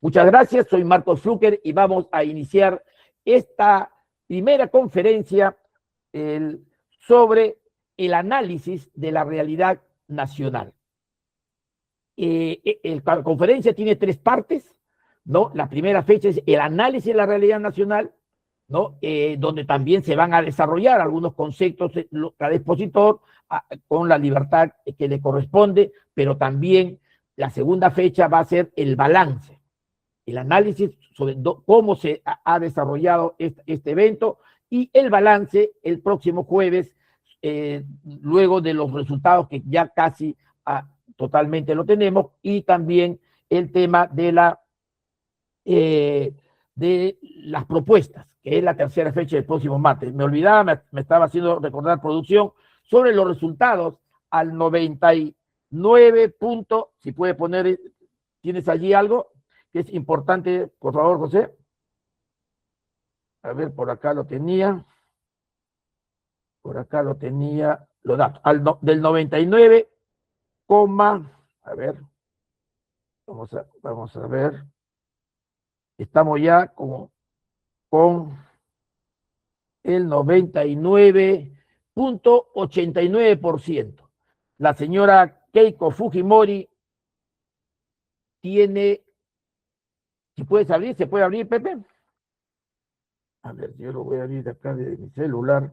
Muchas gracias, soy Marcos Fluker y vamos a iniciar esta primera conferencia sobre el análisis de la realidad nacional. La conferencia tiene 3 partes, ¿no? La primera fecha es el análisis de la realidad nacional, ¿no? Donde también se van a desarrollar algunos conceptos cada expositor con la libertad que le corresponde, pero también la segunda fecha va a ser el balance, el análisis sobre cómo se ha desarrollado este evento y el balance el próximo jueves, luego de los resultados que ya casi totalmente lo tenemos, y también el tema de las propuestas, que es la tercera fecha del próximo martes. Me olvidaba, me estaba haciendo recordar producción sobre los resultados al 99 punto, si puede poner, ¿tienes allí algo que es importante, por favor, José? A ver, por acá lo tenía. Por acá lo tenía, los datos. Del 99, a ver, vamos a ver. Estamos ya con el 99.89%. La señora Keiko Fujimori tiene, si puedes abrir, ¿se puede abrir, Pepe? A ver, yo lo voy a abrir de acá de mi celular.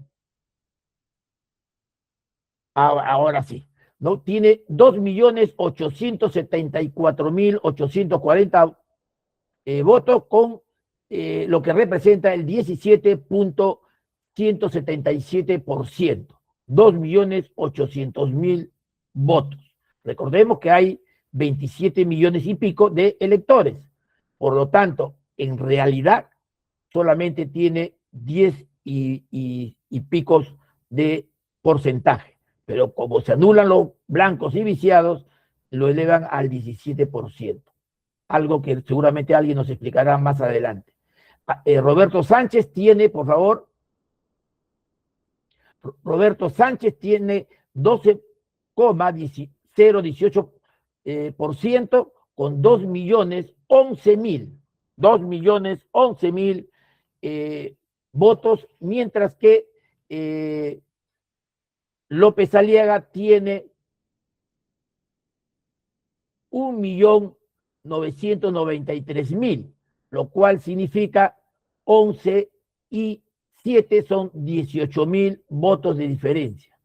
Ahora sí, ¿no? Tiene 2.874.840 votos con lo que representa el 17.177%. 2.800.000 votos. Recordemos que hay 27 millones y pico de electores. Por lo tanto, en realidad, solamente tiene 10 y picos de porcentaje. Pero como se anulan los blancos y viciados, lo elevan al 17%. Algo que seguramente alguien nos explicará más adelante. Roberto Sánchez tiene, por favor, Roberto Sánchez tiene 12,018% con 2.011.000 votos, mientras que López Aliaga tiene 1.993.000, lo cual significa 11 y 7 son 18.000 votos de diferencia,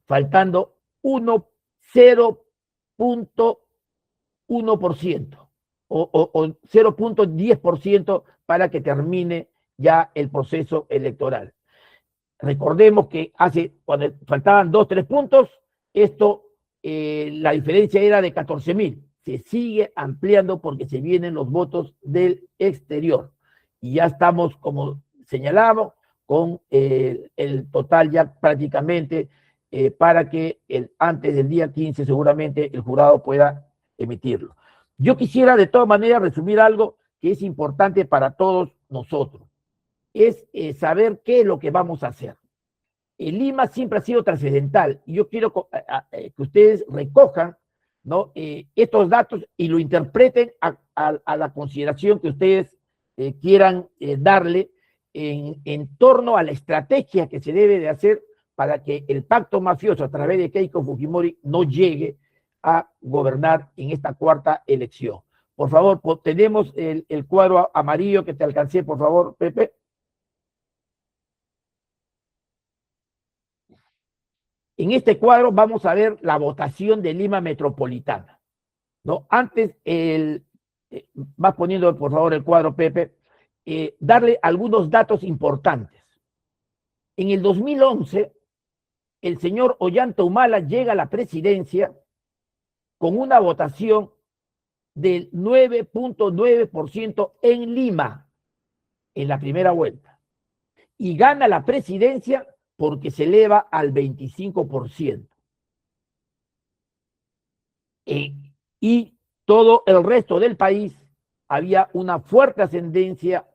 faltando 0.1% o 0.10% para que termine ya el proceso electoral. Recordemos que cuando faltaban 2-3 puntos, la diferencia era de 14.000. Se sigue ampliando porque se vienen los votos del exterior. Y ya estamos, como señalamos, con el total ya prácticamente para que antes del día 15 seguramente el jurado pueda emitirlo. Yo quisiera de todas maneras resumir algo que es importante para todos nosotros. Es saber qué es lo que vamos a hacer. Lima siempre ha sido trascendental y yo quiero que ustedes recojan, ¿no? Estos datos y lo interpreten a la consideración que ustedes quieran darle en torno a la estrategia que se debe de hacer para que el pacto mafioso a través de Keiko Fujimori no llegue a gobernar en esta cuarta elección. Por favor, tenemos el cuadro amarillo que te alcancé, por favor, Pepe. En este cuadro vamos a ver la votación de Lima Metropolitana, ¿no? Antes, vas poniendo por favor el cuadro, Pepe, darle algunos datos importantes. En el 2011, el señor Ollanta Humala llega a la presidencia con una votación del 9.9% en Lima, en la primera vuelta, y gana la presidencia porque se eleva al 25%. Y todo el resto del país había una fuerte ascendencia,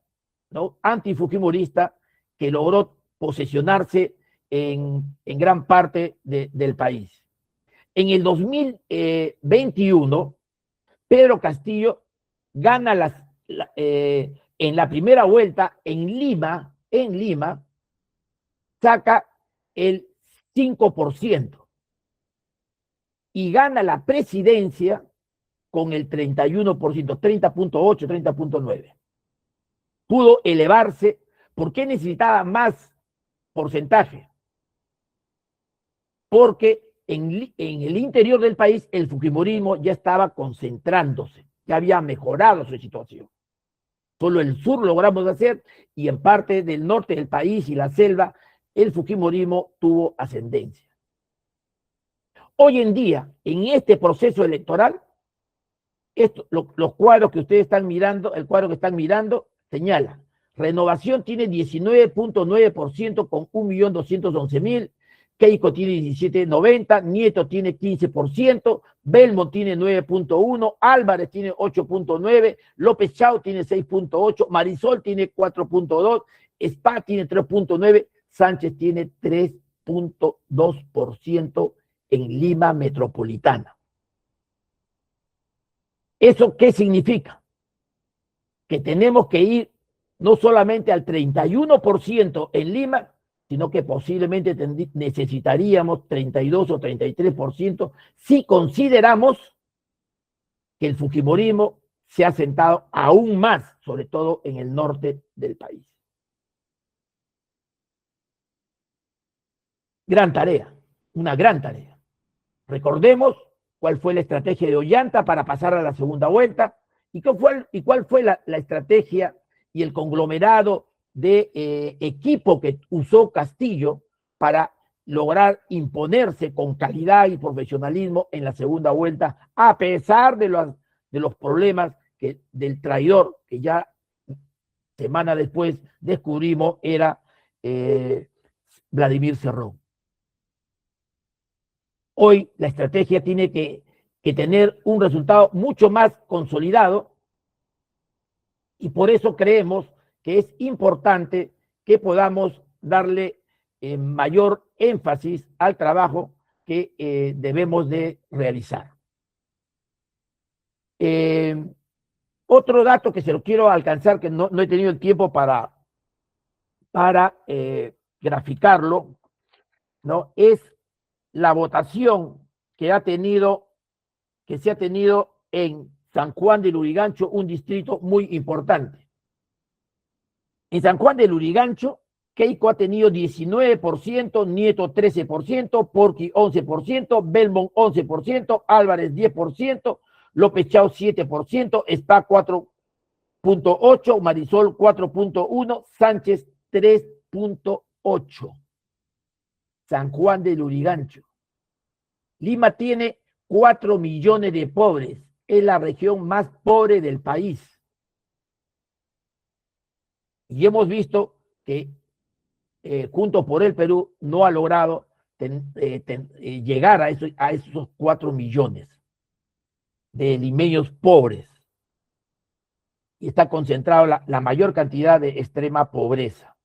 ¿no?, antifujimorista que logró posesionarse en gran parte del país. En el 2021, Pedro Castillo gana en la primera vuelta en Lima, saca el 5% y gana la presidencia con el 31%, 30.8, 30.9. Pudo elevarse. ¿Por qué necesitaba más porcentaje? Porque en el interior del país el fujimorismo ya estaba concentrándose, ya había mejorado su situación. Solo el sur logramos hacer, y en parte del norte del país y la selva el fujimorismo tuvo ascendencia. Hoy en día, en este proceso electoral, los cuadros que ustedes están mirando, el cuadro que están mirando, señala: Renovación tiene 19.9% con 1.211.000, Keiko tiene 17.90, Nieto tiene 15%, Belmont tiene 9.1, Álvarez tiene 8.9, López Chao tiene 6.8, Marisol tiene 4.2, Spa tiene 3.9, Sánchez tiene 3.2% en Lima metropolitana. ¿Eso qué significa? Que tenemos que ir no solamente al 31% en Lima, sino que posiblemente necesitaríamos 32 o 33% si consideramos que el fujimorismo se ha sentado aún más, sobre todo en el norte del país. Gran tarea, una gran tarea. Recordemos cuál fue la estrategia de Ollanta para pasar a la segunda vuelta y cuál fue la estrategia y el conglomerado de equipo que usó Castillo para lograr imponerse con calidad y profesionalismo en la segunda vuelta, a pesar de los problemas del traidor que ya semana después descubrimos era Vladimir Cerrón. Hoy la estrategia tiene que tener un resultado mucho más consolidado, y por eso creemos que es importante que podamos darle mayor énfasis al trabajo que debemos de realizar. Otro dato que se lo quiero alcanzar, que no he tenido el tiempo para graficarlo, ¿no? Es la votación que se ha tenido en San Juan de Lurigancho, un distrito muy importante. En San Juan de Lurigancho, Keiko ha tenido 19%, Nieto 13%, Porqui 11%, Belmont 11%, Álvarez 10%, López Chao 7%, Spa 4.8%, Marisol 4.1%, Sánchez 3.8%. San Juan de Lurigancho. Lima tiene 4 millones de pobres, es la región más pobre del país. Y hemos visto que Juntos por el Perú no ha logrado llegar a esos 4 millones de limeños pobres. Y está concentrado la mayor cantidad de extrema pobreza.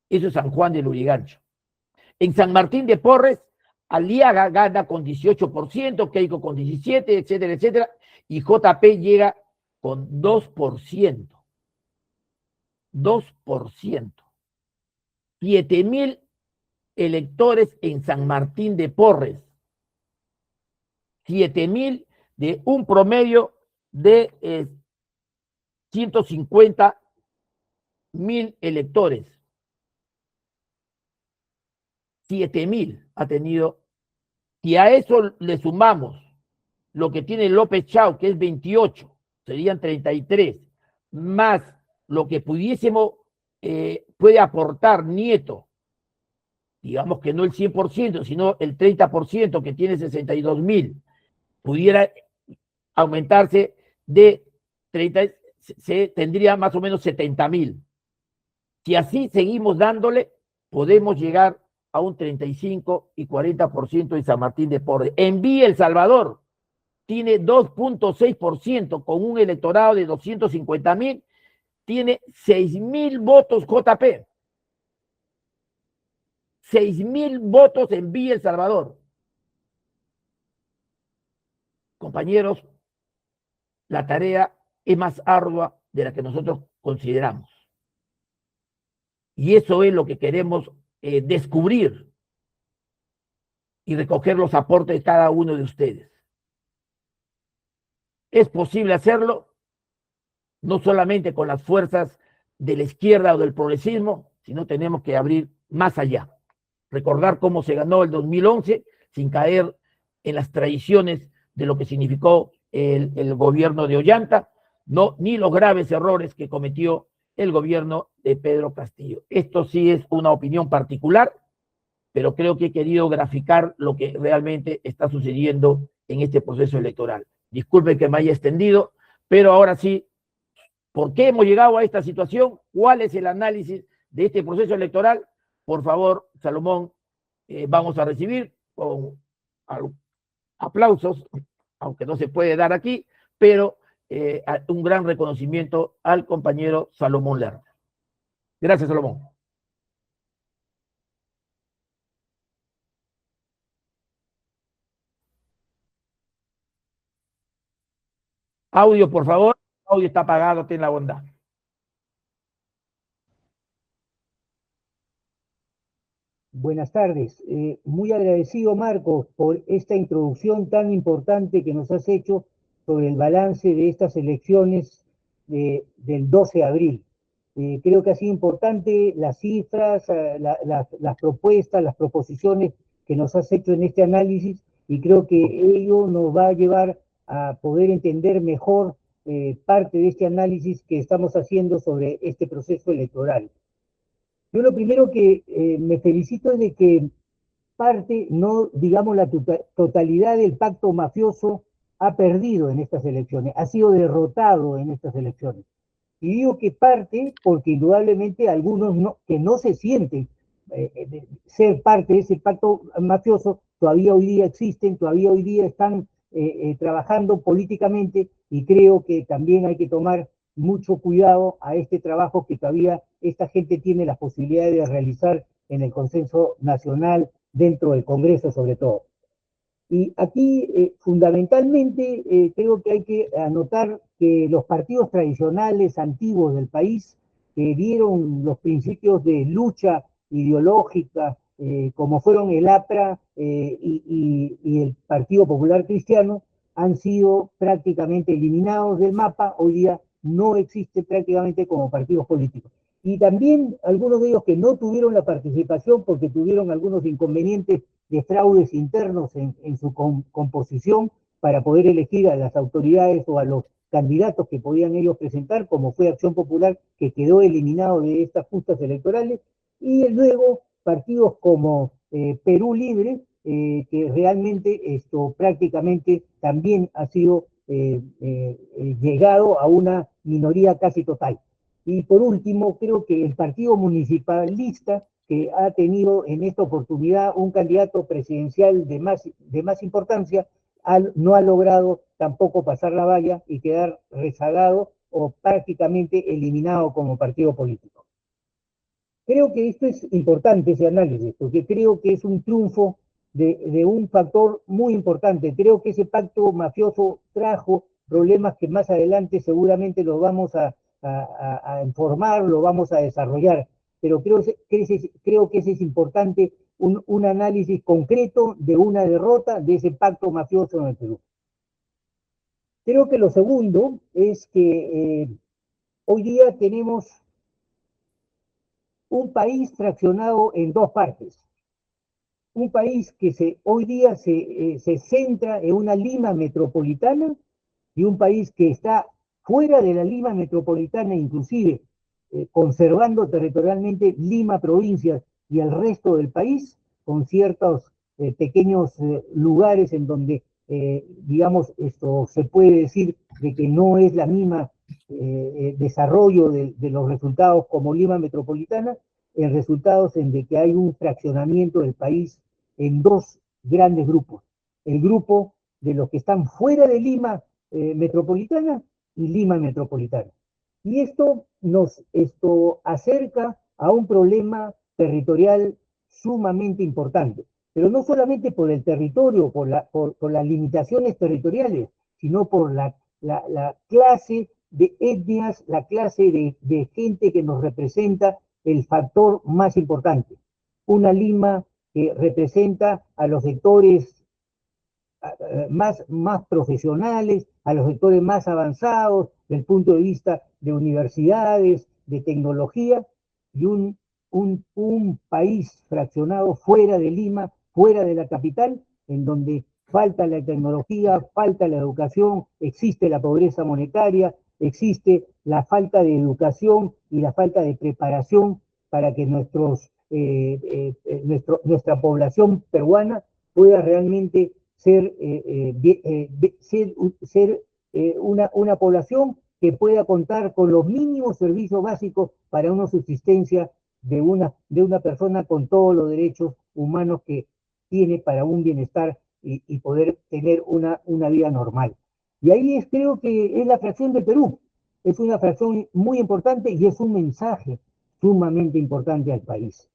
Eso es San Juan de Lurigancho. En San Martín de Porres, Aliaga gana con 18%, Keiko con 17%, etcétera, etcétera, y JP llega con 2%. 2%. 7.000 electores en San Martín de Porres. 7.000 de un promedio de 150.000 electores. 7.000 ha tenido. Si a eso le sumamos lo que tiene López Chao, que es 28, serían 33, más lo que puede aportar Nieto, digamos que no el 100%, sino el 30%, que tiene 62.000, pudiera aumentarse de 30, se tendría más o menos 70.000. Si así seguimos dándole, podemos llegar a un 35 y 40% en San Martín de Porres. En Villa El Salvador tiene 2.6% con un electorado de 250.000, tiene 6.000 votos JP. 6.000 votos en Villa El Salvador. Compañeros, la tarea es más ardua de la que nosotros consideramos. Y eso es lo que queremos descubrir y recoger los aportes de cada uno de ustedes. Es posible hacerlo no solamente con las fuerzas de la izquierda o del progresismo, sino tenemos que abrir más allá. Recordar cómo se ganó el 2011 sin caer en las traiciones de lo que significó el gobierno de Ollanta, no, ni los graves errores que cometió el gobierno de Pedro Castillo. Esto sí es una opinión particular, pero creo que he querido graficar lo que realmente está sucediendo en este proceso electoral. Disculpen que me haya extendido, pero ahora sí, ¿por qué hemos llegado a esta situación? ¿Cuál es el análisis de este proceso electoral? Por favor, Salomón, vamos a recibir con aplausos, aunque no se puede dar aquí, pero un gran reconocimiento al compañero Salomón Lerner. Gracias, Salomón. Audio, por favor. Audio está apagado, ten la bondad. Buenas tardes. Muy agradecido, Marcos, por esta introducción tan importante que nos has hecho sobre el balance de estas elecciones del 12 de abril. Creo que ha sido importante las cifras, las propuestas, las proposiciones que nos has hecho en este análisis, y creo que ello nos va a llevar a poder entender mejor parte de este análisis que estamos haciendo sobre este proceso electoral. Yo lo primero que me felicito es de que parte, no digamos la totalidad del pacto mafioso, ha perdido en estas elecciones, ha sido derrotado en estas elecciones. Y digo que parte porque indudablemente algunos que no se sienten ser parte de ese pacto mafioso, todavía hoy día existen, todavía hoy día están trabajando políticamente, y creo que también hay que tomar mucho cuidado a este trabajo que todavía esta gente tiene la posibilidad de realizar en el consenso nacional, dentro del Congreso sobre todo. Y aquí, fundamentalmente, creo que hay que anotar que los partidos tradicionales antiguos del país, que dieron los principios de lucha ideológica, como fueron el APRA y el Partido Popular Cristiano, han sido prácticamente eliminados del mapa. Hoy día no existe prácticamente como partidos políticos. Y también algunos de ellos que no tuvieron la participación porque tuvieron algunos inconvenientes de fraudes internos en su composición para poder elegir a las autoridades o a los candidatos que podían ellos presentar, como fue Acción Popular, que quedó eliminado de estas justas electorales, y luego partidos como Perú Libre, que realmente esto prácticamente también ha sido llegado a una minoría casi total. Y por último, creo que el partido municipalista, que ha tenido en esta oportunidad un candidato presidencial de más importancia, no ha logrado tampoco pasar la valla y quedar rezagado o prácticamente eliminado como partido político. Creo que esto es importante, ese análisis, porque creo que es un triunfo de un factor muy importante. Creo que ese pacto mafioso trajo problemas que más adelante seguramente los vamos a informar, lo vamos a desarrollar, pero creo que ese es importante, un análisis concreto de una derrota de ese pacto mafioso en el Perú. Creo que lo segundo es que hoy día tenemos un país fraccionado en dos partes. Un país que hoy día se centra en una Lima metropolitana, y un país que está fuera de la Lima metropolitana, inclusive conservando territorialmente Lima provincias y el resto del país, con ciertos pequeños lugares en donde, digamos, esto se puede decir de que no es la misma desarrollo de los resultados como Lima metropolitana, en resultados en de que hay un fraccionamiento del país en dos grandes grupos. El grupo de los que están fuera de Lima metropolitana y Lima metropolitana. Y esto nos acerca a un problema territorial sumamente importante, pero no solamente por el territorio, por las limitaciones territoriales, sino por la clase de etnias, la clase de gente que nos representa el factor más importante. Una Lima que representa a los sectores más profesionales, a los sectores más avanzados, desde el punto de vista de universidades, de tecnología, y un país fraccionado fuera de Lima, fuera de la capital, en donde falta la tecnología, falta la educación, existe la pobreza monetaria, existe la falta de educación y la falta de preparación para que nuestra población peruana pueda realmente ser una población que pueda contar con los mínimos servicios básicos para una subsistencia de una persona con todos los derechos humanos que tiene para un bienestar y poder tener una vida normal. Y ahí creo que es la fracción del Perú. Es una fracción muy importante y es un mensaje sumamente importante al país.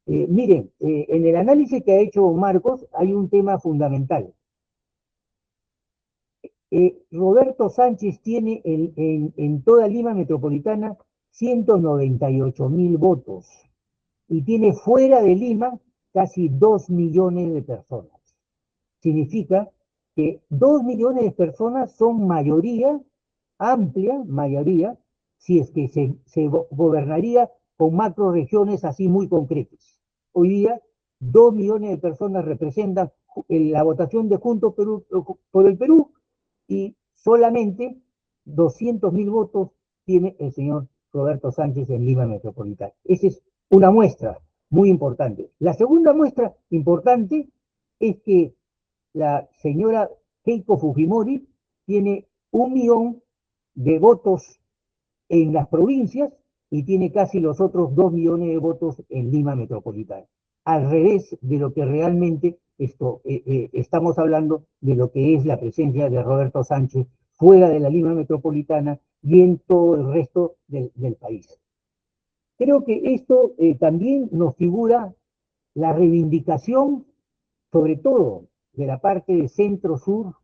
Miren, en el análisis que ha hecho Marcos hay un tema fundamental. Roberto Sánchez tiene en toda Lima metropolitana 198.000 votos y tiene fuera de Lima casi 2 millones de personas. Significa que 2 millones de personas son mayoría, amplia mayoría, si es que se gobernaría con macro regiones así muy concretas. Hoy día, 2 millones de personas representan la votación de Juntos por el Perú y solamente 200.000 votos tiene el señor Roberto Sánchez en Lima Metropolitana. Esa es una muestra muy importante. La segunda muestra importante es que la señora Keiko Fujimori tiene 1 millón de votos en las provincias y tiene casi los otros 2 millones de votos en Lima Metropolitana. Al revés de lo que realmente estamos hablando de lo que es la presencia de Roberto Sánchez fuera de la Lima Metropolitana y en todo el resto del país. Creo que esto también nos figura la reivindicación, sobre todo de la parte de centro-sur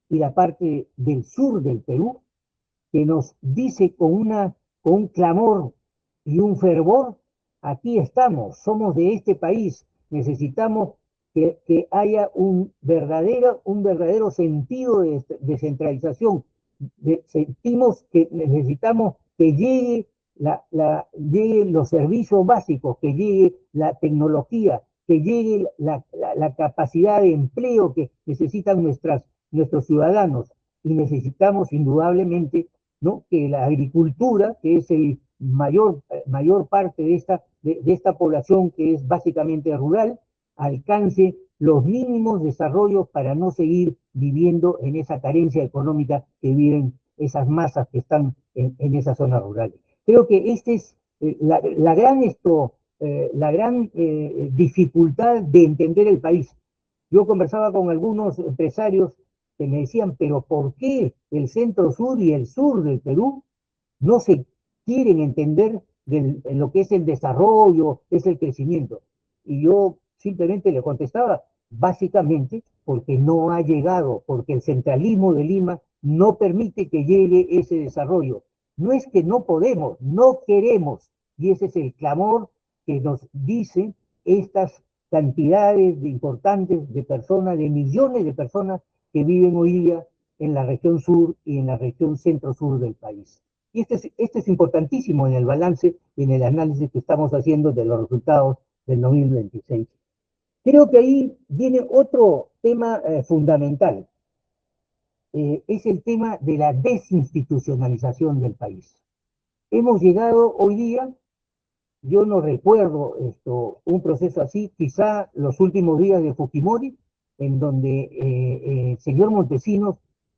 y la parte del sur del Perú, que nos dice con un clamor y un fervor: aquí estamos, somos de este país, necesitamos que haya un verdadero sentido de descentralización. Sentimos que necesitamos que lleguen los servicios básicos, que llegue la tecnología, que llegue la capacidad de empleo que necesitan nuestros ciudadanos. Y necesitamos indudablemente, ¿no?, que la agricultura, que es el mayor parte de esta población que es básicamente rural, alcance los mínimos desarrollos para no seguir viviendo en esa carencia económica que viven esas masas que están en esas zonas rurales. Creo que esta es la gran dificultad de entender el país. Yo conversaba con algunos empresarios que me decían: pero ¿por qué el centro-sur y el sur del Perú no se quieren entender en lo que es el desarrollo, es el crecimiento? Y yo simplemente le contestaba: básicamente porque no ha llegado, porque el centralismo de Lima no permite que llegue ese desarrollo. No es que no podemos, no queremos, y ese es el clamor que nos dicen estas cantidades importantes de personas, de millones de personas que viven hoy día en la región sur y en la región centro-sur del país. Y esto es importantísimo en el balance y en el análisis que estamos haciendo de los resultados del 2026. Creo que ahí viene otro tema fundamental. Es el tema de la desinstitucionalización del país. Hemos llegado hoy día, yo no recuerdo un proceso así, quizá los últimos días de Fujimori, en donde el señor Montesinos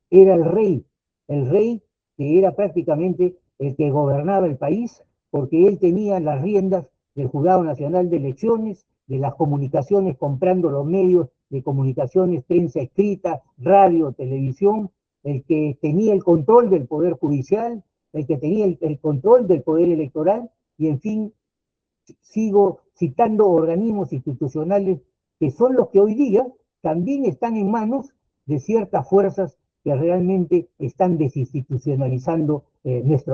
era el rey que era prácticamente el que gobernaba el país, porque él tenía las riendas del Jurado Nacional de Elecciones, de las comunicaciones, comprando los medios de comunicaciones, prensa escrita, radio, televisión, el que tenía el control del Poder Judicial, el que tenía el control del Poder Electoral, y en fin, sigo citando organismos institucionales que son los que hoy día también están en manos de ciertas fuerzas que realmente están desinstitucionalizando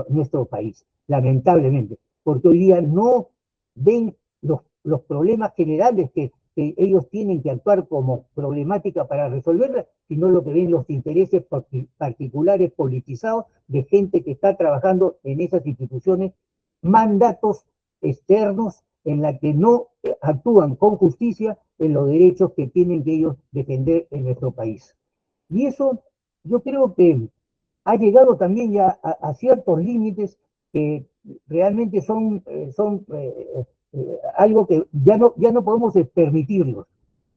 nuestro país, lamentablemente, porque hoy día no ven los problemas generales que ellos tienen que actuar como problemática para resolverla, sino lo que ven los intereses particulares politizados de gente que está trabajando en esas instituciones, mandatos externos en la que no actúan con justicia en los derechos que tienen que ellos defender en nuestro país. Y eso yo creo que ha llegado también ya a ciertos límites que realmente son algo que ya no podemos permitirlos.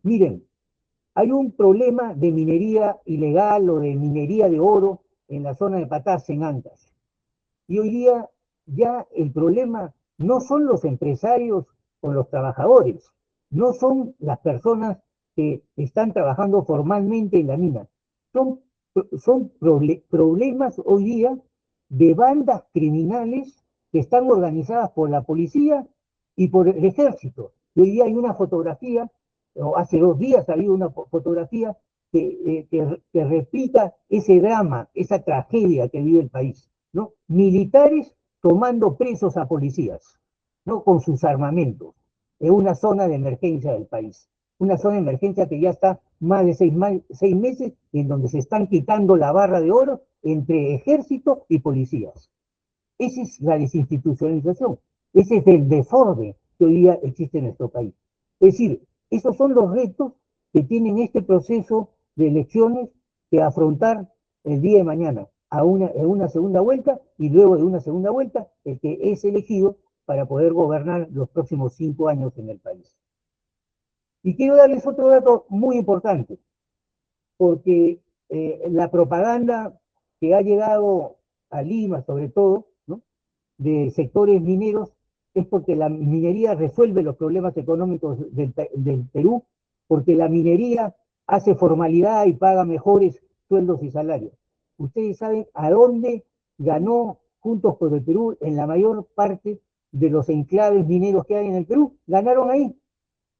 Miren, hay un problema de minería ilegal o de minería de oro en la zona de Patás, en Ancash. Y hoy día ya el problema no son los empresarios o los trabajadores, no son las personas que están trabajando formalmente en la mina, son, son problemas hoy día de bandas criminales que están organizadas por la policía y por el ejército. Y hoy día hay una fotografía, o hace 2 días ha habido una fotografía que replica ese drama, esa tragedia que vive el país, ¿no? Militares tomando presos a policías, ¿no? Con sus armamentos, en una zona de emergencia del país. Una zona de emergencia que ya está más de 6 meses, en donde se están quitando la barra de oro entre ejército y policías. Esa es la desinstitucionalización, ese es el desorden que hoy día existe en nuestro país. Es decir, esos son los retos que tienen este proceso de elecciones que afrontar el día de mañana en una segunda vuelta, y luego de una segunda vuelta el que es elegido para poder gobernar los próximos 5 años en el país. Y quiero darles otro dato muy importante, porque la propaganda que ha llegado a Lima, sobre todo, ¿no?, de sectores mineros, es porque la minería resuelve los problemas económicos del Perú, porque la minería hace formalidad y paga mejores sueldos y salarios. Ustedes saben a dónde ganó Juntos por el Perú en la mayor parte de los enclaves mineros que hay en el Perú. Ganaron ahí.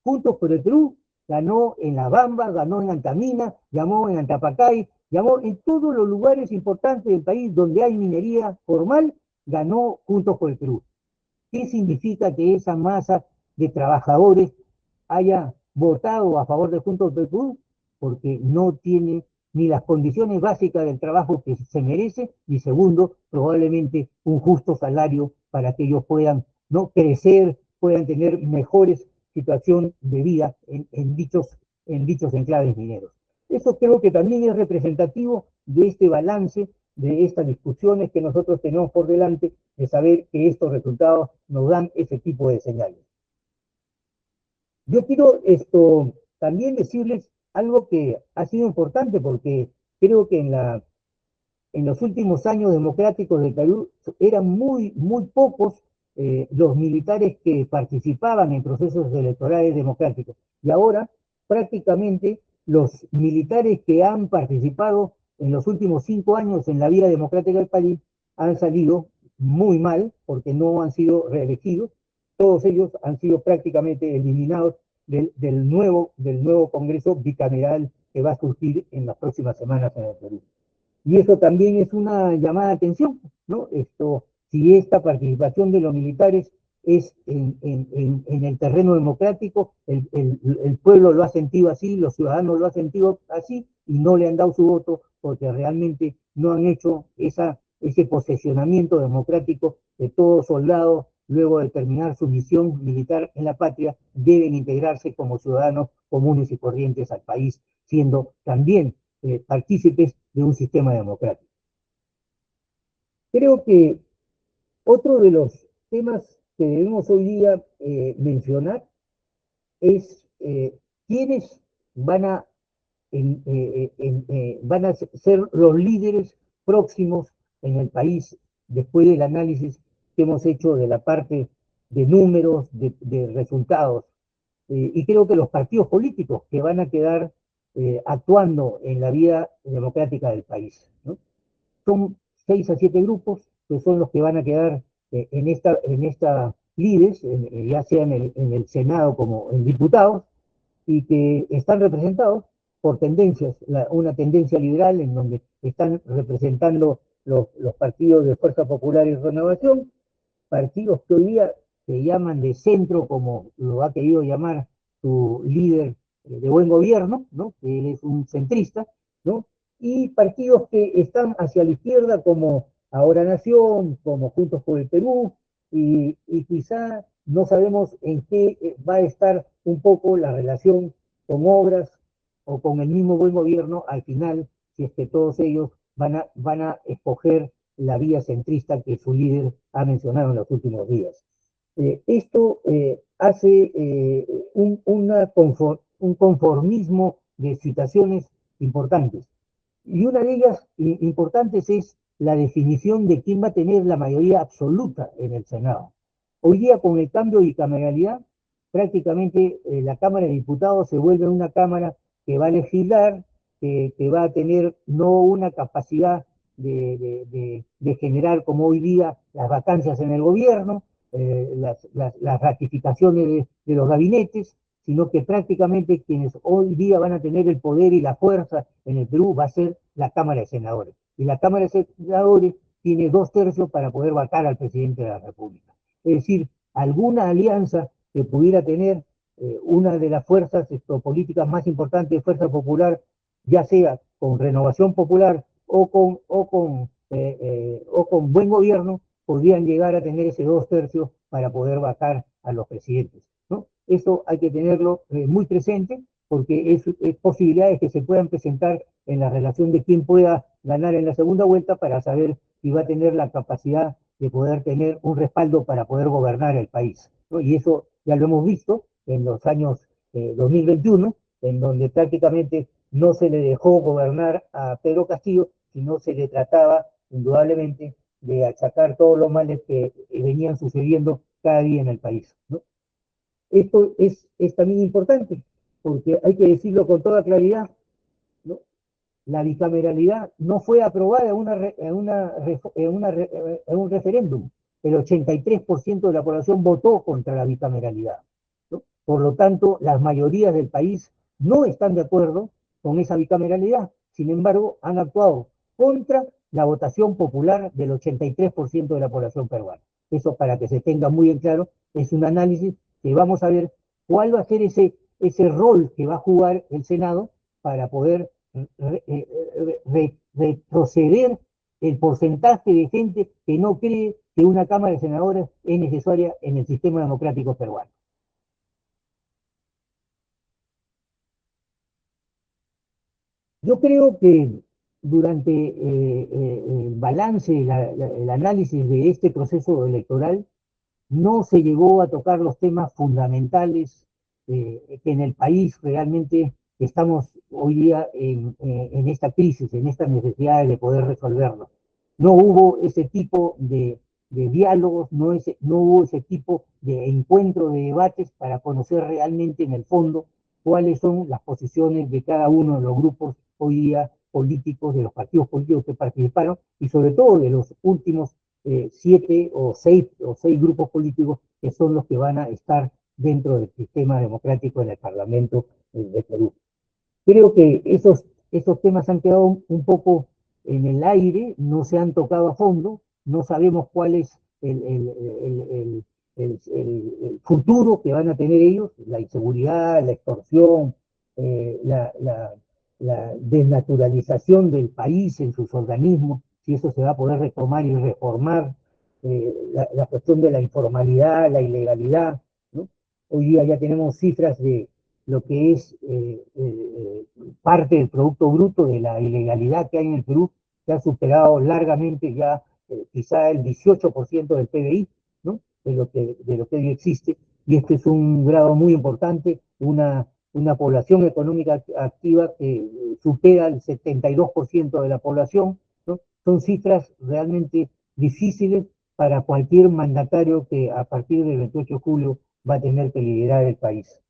Juntos por el Perú ganó en La Bamba, ganó en Antamina, ganó en Antapacay, ganó en todos los lugares importantes del país donde hay minería formal, ganó Juntos por el Perú. ¿Qué significa que esa masa de trabajadores haya votado a favor de Juntos por el Perú? Porque no tiene ni las condiciones básicas del trabajo que se merece, y segundo, probablemente un justo salario para que ellos puedan no crecer, puedan tener mejores situación de vida en dichos enclaves mineros. Eso creo que también es representativo de este balance, de estas discusiones que nosotros tenemos por delante, de saber que estos resultados nos dan ese tipo de señales. Yo quiero también decirles algo que ha sido importante, porque creo que en los últimos años democráticos de Perú eran muy pocos los militares que participaban en procesos electorales democráticos. Y ahora prácticamente los militares que han participado en los últimos 5 años en la vida democrática del país han salido muy mal, porque no han sido reelegidos. Todos ellos han sido prácticamente eliminados del nuevo Congreso bicameral que va a surgir en las próximas semanas en el Perú. Y eso también es una llamada de atención, ¿no? Si esta participación de los militares es en el terreno democrático, el pueblo lo ha sentido así, los ciudadanos lo han sentido así, y no le han dado su voto porque realmente no han hecho ese posesionamiento democrático de todos soldados, luego de terminar su misión militar en la patria, deben integrarse como ciudadanos comunes y corrientes al país, siendo también partícipes de un sistema democrático. Creo que otro de los temas que debemos hoy día mencionar es quiénes van a ser los líderes próximos en el país después del análisis que hemos hecho de la parte de números, de resultados. Y creo que los partidos políticos que van a quedar actuando en la vida democrática del país, ¿no? Son 6 a 7 grupos que son los que van a quedar en esta lides, ya sea en el Senado como en diputados, y que están representados por tendencias, una tendencia liberal en donde están representando los partidos de Fuerza Popular y Renovación, partidos que hoy día se llaman de centro, como lo ha querido llamar su líder de buen gobierno, ¿no? Que él es un centrista, ¿no? Y partidos que están hacia la izquierda, como Ahora Nación, como Juntos por el Perú, y quizá no sabemos en qué va a estar un poco la relación con obras o con el mismo buen gobierno al final, si es que todos ellos van a escoger la vía centrista que su líder ha mencionado en los últimos días. Esto hace un conformismo de situaciones importantes. Y una de ellas importantes es la definición de quién va a tener la mayoría absoluta en el Senado. Hoy día, con el cambio de bicameralidad, prácticamente la Cámara de Diputados se vuelve una Cámara que va a legislar, que va a tener no una capacidad de generar como hoy día las vacancias en el gobierno, las ratificaciones de los gabinetes, sino que prácticamente quienes hoy día van a tener el poder y la fuerza en el Perú va a ser la Cámara de Senadores. Y la Cámara de Senadores tiene 2/3 para poder vacar al presidente de la República. Es decir, alguna alianza que pudiera tener una de las fuerzas políticas más importantes de Fuerza Popular, ya sea con Renovación Popular o con Buen Gobierno, podrían llegar a tener ese 2/3 para poder vacar a los presidentes, ¿no? Eso hay que tenerlo muy presente, porque es posibilidades que se puedan presentar en la relación de quién pueda ganar en la segunda vuelta, para saber si va a tener la capacidad de poder tener un respaldo para poder gobernar el país, ¿no? Y eso ya lo hemos visto en los años 2021, en donde prácticamente no se le dejó gobernar a Pedro Castillo, sino se le trataba indudablemente de achacar todos los males que venían sucediendo cada día en el país, ¿no? Esto es también importante, porque hay que decirlo con toda claridad, ¿no? La bicameralidad no fue aprobada en un referéndum. El 83% de la población votó contra la bicameralidad, ¿no? Por lo tanto, las mayorías del país no están de acuerdo con esa bicameralidad. Sin embargo, han actuado contra la votación popular del 83% de la población peruana. Eso, para que se tenga muy en claro, es un análisis que vamos a ver cuál va a ser ese rol que va a jugar el Senado para poder retroceder el porcentaje de gente que no cree que una Cámara de Senadores es necesaria en el sistema democrático peruano. Yo creo que durante el balance, el análisis de este proceso electoral, no se llegó a tocar los temas fundamentales que en el país realmente estamos hoy día en esta crisis, en esta necesidad de poder resolverlo. No hubo ese tipo de diálogos, no hubo ese tipo de encuentro, de debates para conocer realmente en el fondo cuáles son las posiciones de cada uno de los grupos hoy día políticos, de los partidos políticos que participaron, y sobre todo de los últimos 7 o 6 grupos políticos que son los que van a estar dentro del sistema democrático en el Parlamento de Perú. Creo que esos temas han quedado un poco en el aire, no se han tocado a fondo, no sabemos cuál es el futuro que van a tener ellos, la inseguridad, la extorsión, eh, la, la, la desnaturalización del país en sus organismos, si eso se va a poder retomar y reformar, la cuestión de la informalidad, la ilegalidad, ¿no? Hoy día ya tenemos cifras de lo que es parte del Producto Bruto de la ilegalidad que hay en el Perú, que ha superado largamente ya quizá el 18% del PBI, ¿no? De lo que hoy existe, y este es un grado muy importante, una población económica activa que supera el 72% de la población, ¿no? Son cifras realmente difíciles para cualquier mandatario que a partir del 28 de julio va a tener que liderar el país.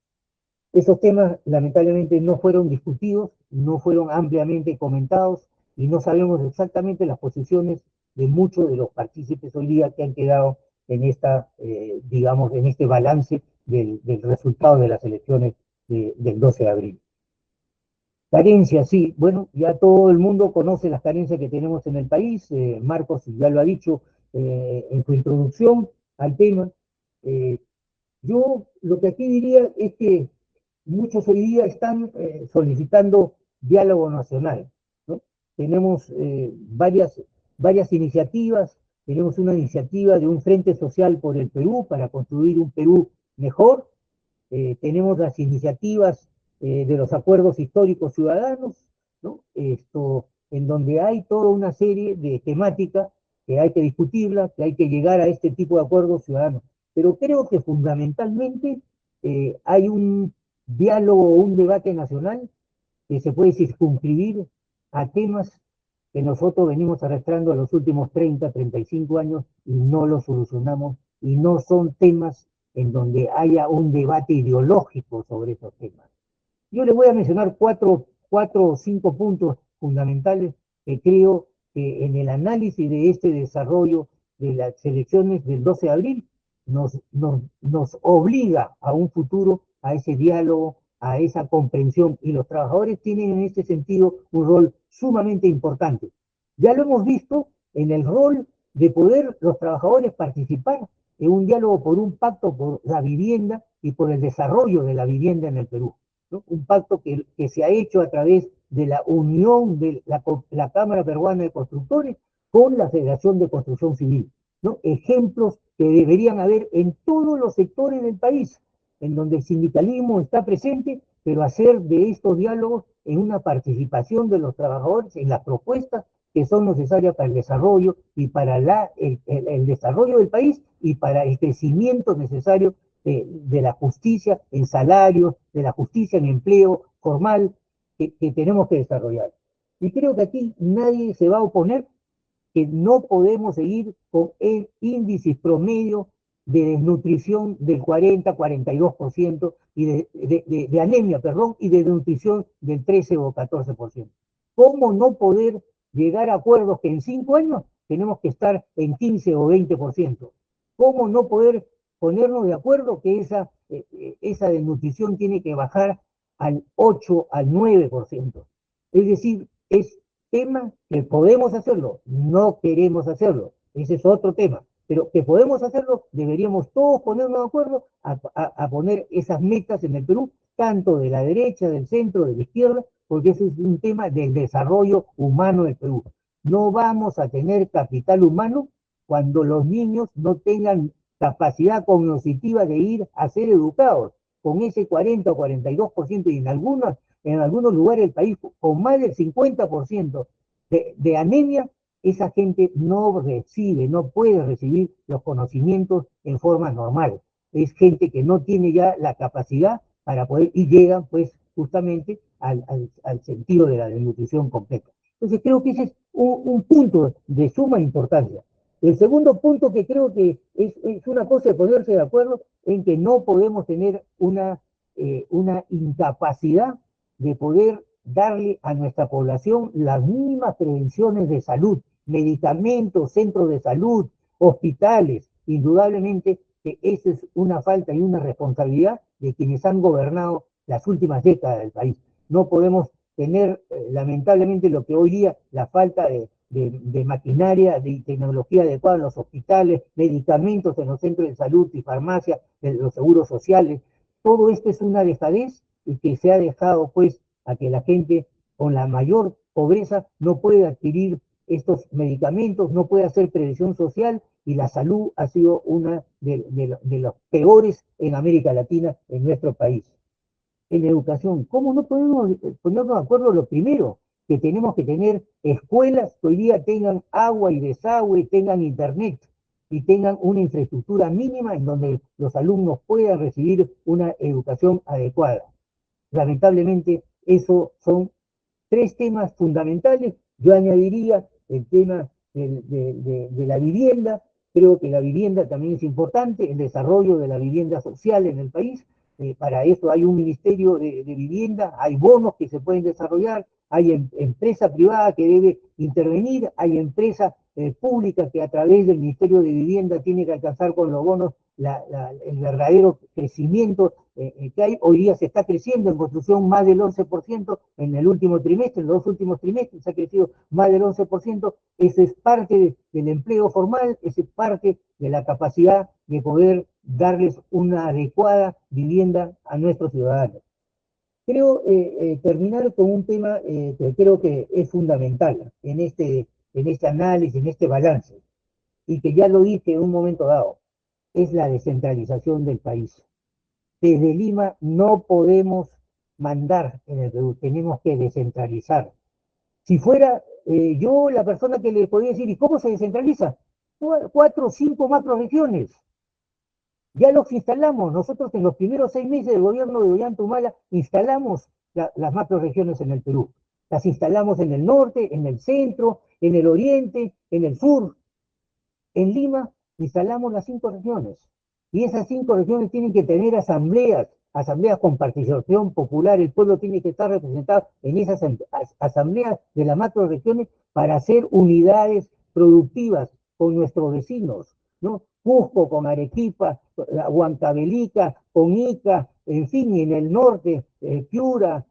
Esos temas lamentablemente no fueron discutidos, no fueron ampliamente comentados, y no sabemos exactamente las posiciones de muchos de los partícipes hoy día que han quedado en digamos, en este balance del resultado de las elecciones del 12 de abril. Carencias, sí. Bueno, ya todo el mundo conoce las carencias que tenemos en el país. Marcos ya lo ha dicho en su introducción al tema. Eh, yo lo que aquí diría es que muchos hoy día están solicitando diálogo nacional, ¿no? Tenemos varias iniciativas. Tenemos una iniciativa de un Frente Social por el Perú para construir un Perú mejor. Tenemos las iniciativas de los acuerdos históricos ciudadanos, ¿no? En donde hay toda una serie de temáticas que hay que discutirla, que hay que llegar a este tipo de acuerdos ciudadanos. Pero creo que fundamentalmente hay un diálogo, un debate nacional que se puede circunscribir a temas que nosotros venimos arrastrando a los últimos 35 años y no los solucionamos, y no son temas en donde haya un debate ideológico sobre esos temas. Yo les voy a mencionar cuatro o cinco puntos fundamentales que creo que en el análisis de este desarrollo de las elecciones del 12 de abril nos obliga a un futuro, a ese diálogo, a esa comprensión. Y los trabajadores tienen en este sentido un rol sumamente importante. Ya lo hemos visto en el rol de poder los trabajadores participar en un diálogo por un pacto por la vivienda y por el desarrollo de la vivienda en el Perú, ¿no? Un pacto que se ha hecho a través de la unión de la Cámara Peruana de Constructores con la Federación de Construcción Civil, ¿no? Ejemplos que deberían haber en todos los sectores del país, en donde el sindicalismo está presente, pero hacer de estos diálogos en una participación de los trabajadores en las propuestas que son necesarias para el desarrollo y para el desarrollo del país y para el crecimiento necesario de la justicia en salarios, de la justicia en empleo formal que tenemos que desarrollar. Y creo que aquí nadie se va a oponer que no podemos seguir con el índice promedio de desnutrición del 40-42% y de anemia, perdón, y de desnutrición del 13 o 14%. ¿Cómo no poder llegar a acuerdos que en 5 años tenemos que estar en 15 o 20%? ¿Cómo no poder ponernos de acuerdo que esa desnutrición tiene que bajar al 8, al 9%? Es decir, es tema que podemos hacerlo, no queremos hacerlo, ese es otro tema, pero que podemos hacerlo, deberíamos todos ponernos de acuerdo a poner esas metas en el Perú, tanto de la derecha, del centro, de la izquierda, porque ese es un tema del desarrollo humano del Perú. No vamos a tener capital humano cuando los niños no tengan capacidad cognitiva de ir a ser educados, con ese 40 o 42%, y en algunos lugares del país con más del 50% de anemia, esa gente no recibe, no puede recibir los conocimientos en forma normal. Es gente que no tiene ya la capacidad para poder, y llegan pues justamente al sentido de la desnutrición completa. Entonces creo que ese es un punto de suma importancia. El segundo punto que creo que es una cosa de ponerse de acuerdo en que no podemos tener una incapacidad de poder darle a nuestra población las mínimas prevenciones de salud, medicamentos, centros de salud, hospitales. Indudablemente que esa es una falta y una responsabilidad de quienes han gobernado las últimas décadas del país. No podemos tener, lamentablemente, lo que hoy día, la falta de maquinaria, de tecnología adecuada en los hospitales, medicamentos en los centros de salud y farmacia, de los seguros sociales. Todo esto es una dejadez y que se ha dejado pues a que la gente con la mayor pobreza no puede adquirir estos medicamentos, no puede hacer prevención social, y la salud ha sido una de los peores en América Latina, en nuestro país. En la educación, ¿cómo no podemos ponernos de acuerdo? Lo primero, que tenemos que tener escuelas que hoy día tengan agua y desagüe, tengan internet y tengan una infraestructura mínima en donde los alumnos puedan recibir una educación adecuada. Lamentablemente, esos son tres temas fundamentales. Yo añadiría el tema de la vivienda. Creo que la vivienda también es importante, el desarrollo de la vivienda social en el país. Para eso hay un ministerio de vivienda, hay bonos que se pueden desarrollar, hay empresa privada que debe intervenir, hay empresa pública que a través del Ministerio de Vivienda tiene que alcanzar con los bonos el verdadero crecimiento que hay. Hoy día se está creciendo en construcción más del 11% en el último trimestre, en los 2 últimos trimestres se ha crecido más del 11%. Eso es parte del empleo formal, eso es parte de la capacidad de poder darles una adecuada vivienda a nuestros ciudadanos. Creo terminar con un tema que creo que es fundamental en este análisis, en este balance, y que ya lo dije en un momento dado, es la descentralización del país. Desde Lima no podemos mandar en el Perú, tenemos que descentralizar. Si fuera yo la persona que le podría decir, ¿y cómo se descentraliza? 4 o 5 macroregiones. Ya los instalamos. Nosotros en los primeros 6 meses del gobierno de Ollanta-Humala instalamos las macroregiones en el Perú. Las instalamos en el norte, en el centro, en el oriente, en el sur. En Lima instalamos las 5 regiones. Y esas 5 regiones tienen que tener asambleas con participación popular. El pueblo tiene que estar representado en esas asambleas de las macroregiones para hacer unidades productivas con nuestros vecinos, ¿no? Cusco con Arequipa, Huancavelica con Ica, en fin, y en el norte, Piura,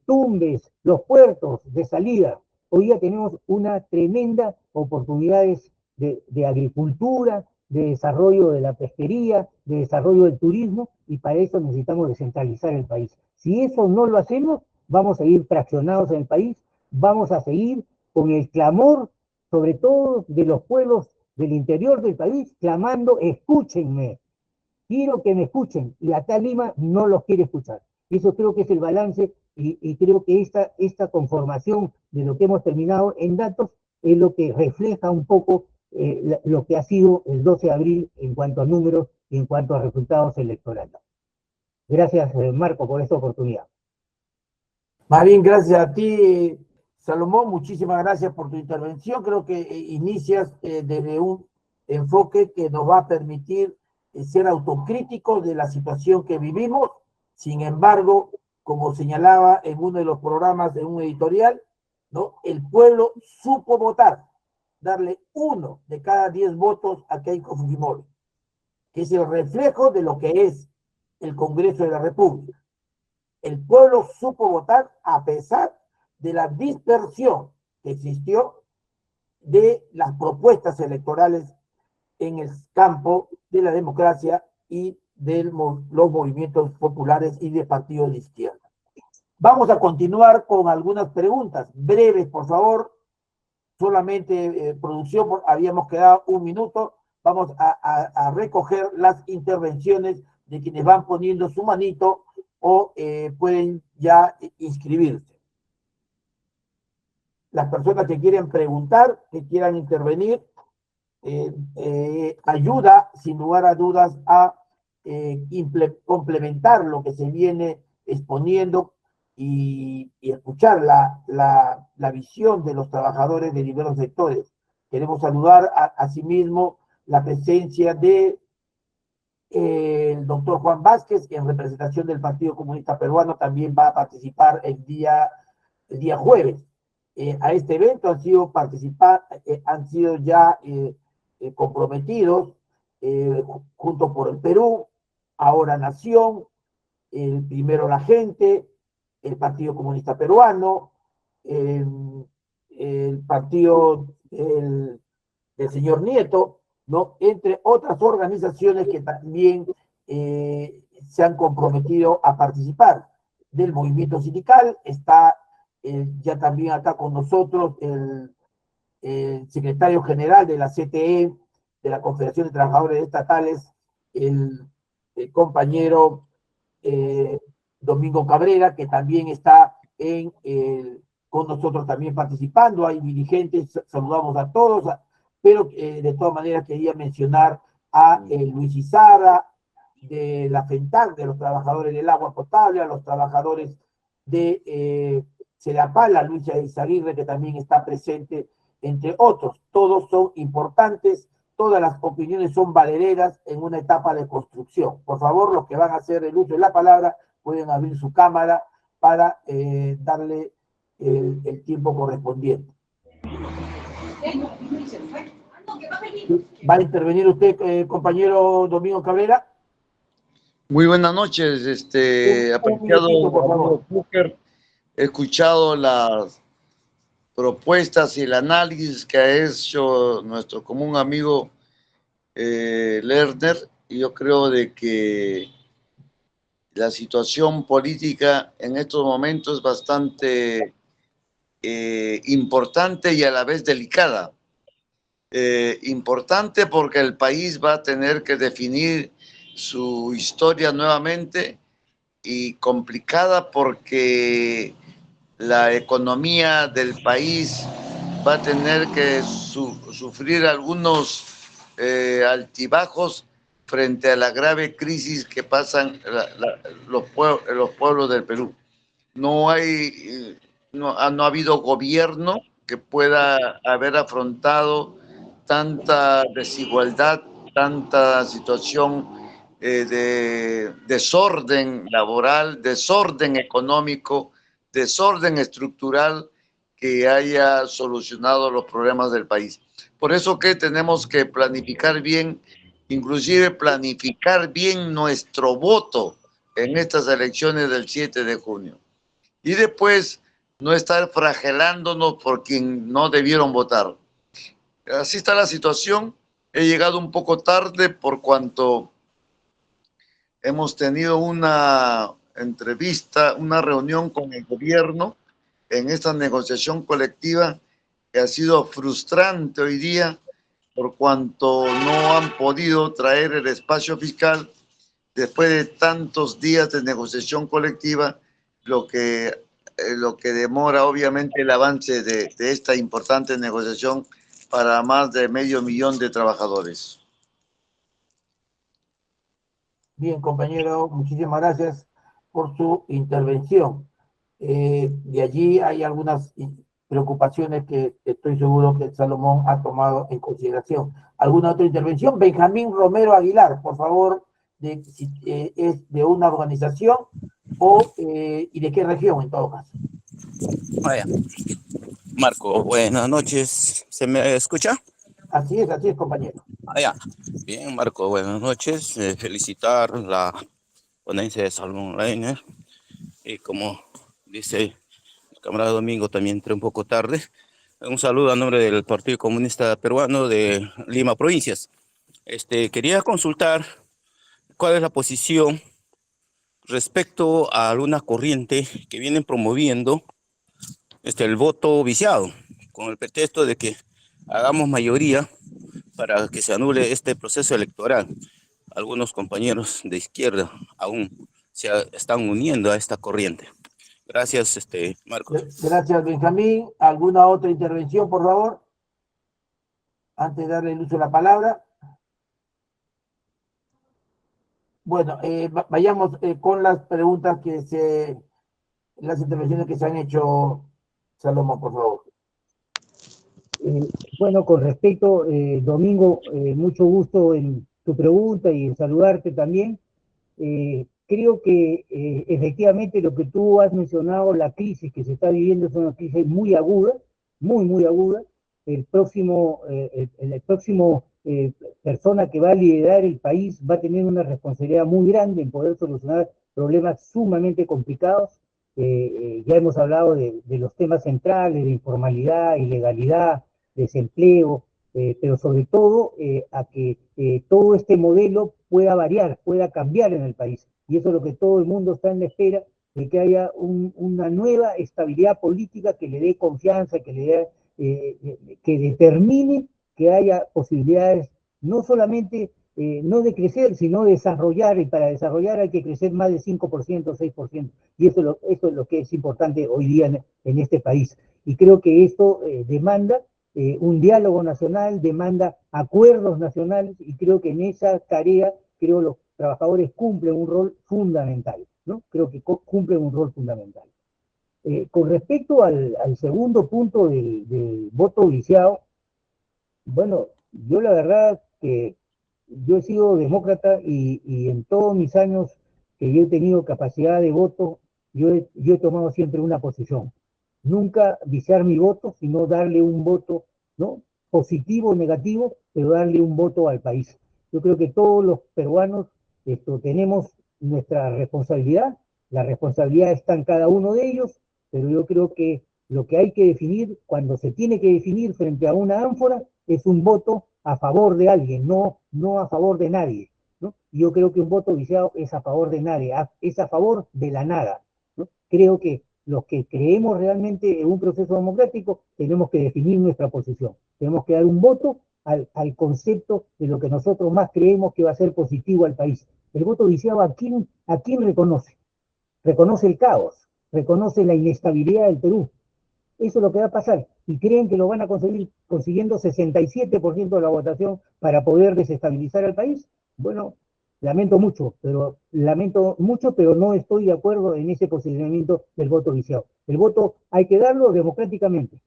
Tumbes, los puertos de salida. Hoy día tenemos una tremenda oportunidades de agricultura, de desarrollo de la pesquería, de desarrollo del turismo, y para eso necesitamos descentralizar el país. Si eso no lo hacemos, vamos a ir fraccionados en el país, vamos a seguir con el clamor, sobre todo de los pueblos del interior del país, clamando, escúchenme, quiero que me escuchen, y acá Lima no los quiere escuchar. Eso creo que es el balance, y creo que esta conformación de lo que hemos terminado en datos es lo que refleja un poco lo que ha sido el 12 de abril en cuanto a números y en cuanto a resultados electorales. Gracias, Marco, por esta oportunidad. Más bien, gracias a ti, Salomón. Muchísimas gracias por tu intervención. Creo que inicias desde un enfoque que nos va a permitir ser autocríticos de la situación que vivimos. Sin embargo, como señalaba en uno de los programas de un editorial, ¿no? El pueblo supo votar, darle 1 de cada 10 votos a Keiko Fujimori, que es el reflejo de lo que es el Congreso de la República. El pueblo supo votar a pesar de la dispersión que existió de las propuestas electorales en el campo de la democracia y de los movimientos populares y de partidos de izquierda. Vamos a continuar con algunas preguntas breves, por favor. Solamente producción, habíamos quedado 1 minuto. Vamos a recoger las intervenciones de quienes van poniendo su manito o pueden ya inscribirse. Las personas que quieren preguntar, que quieran intervenir, ayuda sin lugar a dudas a complementar lo que se viene exponiendo y escuchar la visión de los trabajadores de diversos sectores. Queremos saludar asimismo la presencia de el doctor Juan Vázquez, en representación del Partido Comunista Peruano, también va a participar el día jueves. A este evento han sido ya comprometidos junto por el Perú, Ahora Nación, el Primero la Gente, el Partido Comunista Peruano, el partido del señor Nieto, ¿no? Entre otras organizaciones que también se han comprometido a participar. Del movimiento sindical está ya también acá con nosotros el secretario general de la CTE, de la Confederación de Trabajadores Estatales, el compañero Domingo Cabrera, que también está con nosotros también participando. Hay dirigentes, saludamos a todos, pero de todas maneras quería mencionar a Luis Izarra, de la FENTAC, de los trabajadores del agua potable, a los trabajadores de Sedapal, a Luisa Izaguirre, que también está presente, entre otros. Todos son importantes, todas las opiniones son valederas en una etapa de construcción. Por favor, los que van a hacer el uso de la palabra pueden abrir su cámara para darle el tiempo correspondiente. ¿Va a intervenir usted, compañero Domingo Cabrera? Muy buenas noches, Un apreciado minutito, por amigo favor. Booker. He escuchado las propuestas y el análisis que ha hecho nuestro común amigo Lerner, y yo creo de que la situación política en estos momentos es bastante importante y a la vez delicada. Importante porque el país va a tener que definir su historia nuevamente, y complicada porque la economía del país va a tener que sufrir algunos altibajos frente a la grave crisis que pasan los pueblos del Perú. No hay, no ha habido gobierno que pueda haber afrontado tanta desigualdad, tanta situación de desorden laboral, desorden económico, desorden estructural, que haya solucionado los problemas del país. Por eso que tenemos que planificar bien, inclusive planificar bien nuestro voto en estas elecciones del 7 de junio. Y después no estar flagelándonos por quien no debieron votar. Así está la situación. He llegado un poco tarde por cuanto hemos tenido una entrevista, una reunión con el gobierno en esta negociación colectiva, que ha sido frustrante hoy día por cuanto no han podido traer el espacio fiscal después de tantos días de negociación colectiva, lo que demora obviamente el avance de esta importante negociación para más de 500,000 de trabajadores. Bien, compañero, muchísimas gracias por su intervención. De allí hay algunas preocupaciones que estoy seguro que Salomón ha tomado en consideración. ¿Alguna otra intervención? Benjamín Romero Aguilar, por favor, si es de una organización y de qué región en todo caso. Vaya. Marco, buenas noches. ¿Se me escucha? Así es, compañero. Ya. Bien, Marco, buenas noches. Felicitar la ponencia de Salomón Leiner. Y como dice el camarada Domingo, también entré un poco tarde. Un saludo a nombre del Partido Comunista Peruano de Lima Provincias. Quería consultar cuál es la posición respecto a alguna corriente que vienen promoviendo el voto viciado, con el pretexto de que hagamos mayoría para que se anule este proceso electoral. Algunos compañeros de izquierda aún se están uniendo a esta corriente. Gracias, Marcos. Gracias, Benjamín. ¿Alguna otra intervención, por favor? Antes de darle el uso de la palabra. Bueno, vayamos con las preguntas las intervenciones que se han hecho. Salomón, por favor. Bueno, con respecto, Domingo, mucho gusto en tu pregunta y en saludarte también. Creo que efectivamente lo que tú has mencionado, la crisis que se está viviendo es una crisis muy aguda, muy aguda. El próximo persona que va a liderar el país va a tener una responsabilidad muy grande en poder solucionar problemas sumamente complicados. Ya hemos hablado de los temas centrales, de informalidad, ilegalidad, desempleo, pero sobre todo a que todo este modelo pueda variar, pueda cambiar en el país. Y eso es lo que todo el mundo está en la espera, de que haya una nueva estabilidad política que le dé confianza, que determine que haya posibilidades no solamente no de crecer, sino de desarrollar, y para desarrollar hay que crecer más de 5%, 6%, y eso es lo que es importante hoy día en este país. Y creo que esto demanda un diálogo nacional, demanda acuerdos nacionales, y creo que en esa tarea, los trabajadores cumplen un rol fundamental, ¿no? Creo que cumplen un rol fundamental. Con respecto al segundo punto del voto viciado, bueno, yo la verdad que yo he sido demócrata y en todos mis años que yo he tenido capacidad de voto, yo he tomado siempre una posición. Nunca viciar mi voto, sino darle un voto, ¿no? positivo o negativo, pero darle un voto al país. Yo creo que todos los peruanos tenemos nuestra responsabilidad, la responsabilidad está en cada uno de ellos, pero yo creo que lo que hay que definir, cuando se tiene que definir frente a una ánfora, es un voto a favor de alguien, no a favor de nadie, ¿no? Yo creo que un voto viciado es a favor de nadie, es a favor de la nada, ¿no? Creo que los que creemos realmente en un proceso democrático tenemos que definir nuestra posición, tenemos que dar un voto al concepto de lo que nosotros más creemos que va a ser positivo al país. El voto viciado, ¿a quién reconoce? Reconoce el caos, reconoce la inestabilidad del Perú. Eso es lo que va a pasar. Y creen que lo van a conseguir consiguiendo 67% de la votación para poder desestabilizar al país. Bueno, lamento mucho, pero no estoy de acuerdo en ese posicionamiento del voto viciado. El voto hay que darlo democráticamente.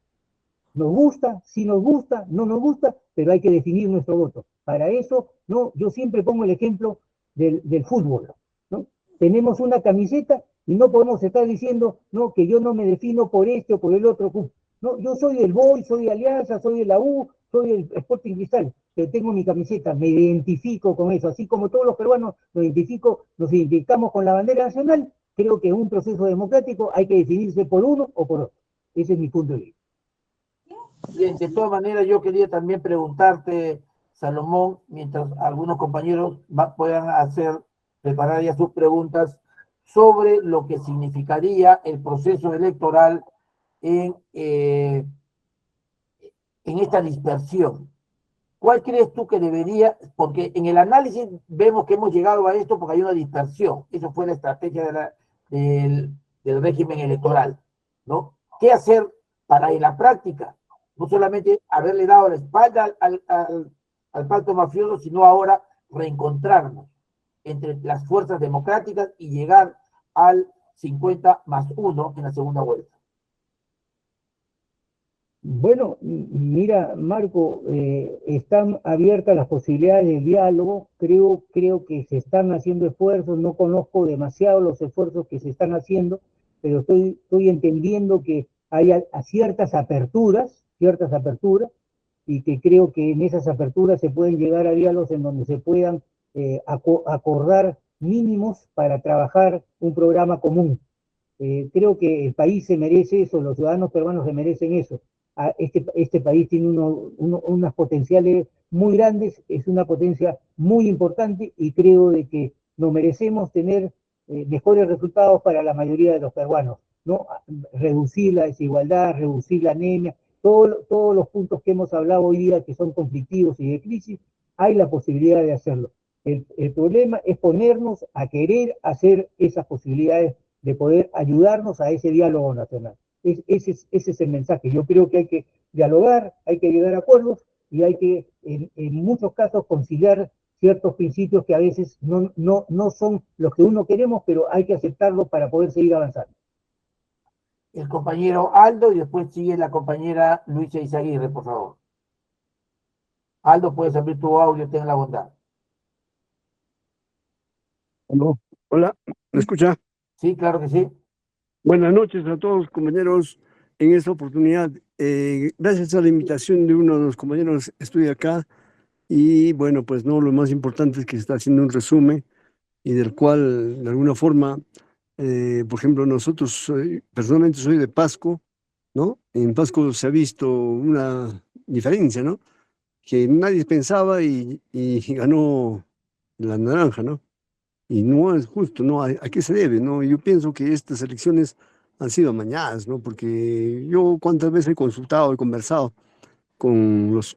Nos gusta, si nos gusta, no nos gusta, pero hay que definir nuestro voto. Para eso, no, yo siempre pongo el ejemplo del fútbol, ¿no? Tenemos una camiseta y no podemos estar diciendo, no, que yo no me defino por este o por el otro club. No, yo soy del Boy, soy de Alianza, soy de la U, soy del Sporting Cristal, pero tengo mi camiseta, me identifico con eso, así como todos los peruanos nos identificamos con la bandera nacional. Creo que en un proceso democrático hay que decidirse por uno o por otro. Ese es mi punto de vista. Bien, de todas maneras, yo quería también preguntarte, Salomón, mientras algunos compañeros puedan preparar ya sus preguntas sobre lo que significaría el proceso electoral en esta dispersión. ¿Cuál crees tú que debería? Porque en el análisis vemos que hemos llegado a esto porque hay una dispersión. Eso fue la estrategia del régimen electoral, ¿no? ¿Qué hacer para en la práctica? No solamente haberle dado la espalda al pacto mafioso, sino ahora reencontrarnos entre las fuerzas democráticas y llegar al 50+1 en la segunda vuelta. Bueno, mira, Marco, están abiertas las posibilidades de diálogo, creo que se están haciendo esfuerzos, no conozco demasiado los esfuerzos que se están haciendo, pero estoy entendiendo que hay ciertas aperturas, y que creo que en esas aperturas se pueden llegar a diálogos en donde se puedan acordar mínimos para trabajar un programa común. Creo que el país se merece eso, los ciudadanos peruanos se merecen eso. Este país tiene unas potenciales muy grandes, es una potencia muy importante y creo de que nos merecemos tener mejores resultados para la mayoría de los peruanos, ¿no? Reducir la desigualdad, reducir la anemia, todos los puntos que hemos hablado hoy día que son conflictivos y de crisis, hay la posibilidad de hacerlo. El problema es ponernos a querer hacer esas posibilidades de poder ayudarnos a ese diálogo nacional. Ese es el mensaje. Yo creo que hay que dialogar, hay que llegar a acuerdos y hay que, en muchos casos, conciliar ciertos principios que a veces no son los que uno queremos, pero hay que aceptarlos para poder seguir avanzando. El compañero Aldo y después sigue la compañera Luisa Izaguirre, por favor. Aldo, puedes abrir tu audio, ten la bondad. Hola, ¿me escucha? Sí, claro que sí. Buenas noches a todos, compañeros. En esta oportunidad, gracias a la invitación de uno de los compañeros, estoy acá. Y bueno, pues no, lo más importante es que se está haciendo un resumen y del cual, de alguna forma, por ejemplo, nosotros, personalmente soy de Pasco, ¿no? En Pasco se ha visto una diferencia, ¿no? Que nadie pensaba y ganó la naranja, ¿no? Y no es justo, ¿no? ¿A qué se debe, no? Yo pienso que estas elecciones han sido amañadas, ¿no? Porque yo cuántas veces he consultado, he conversado con los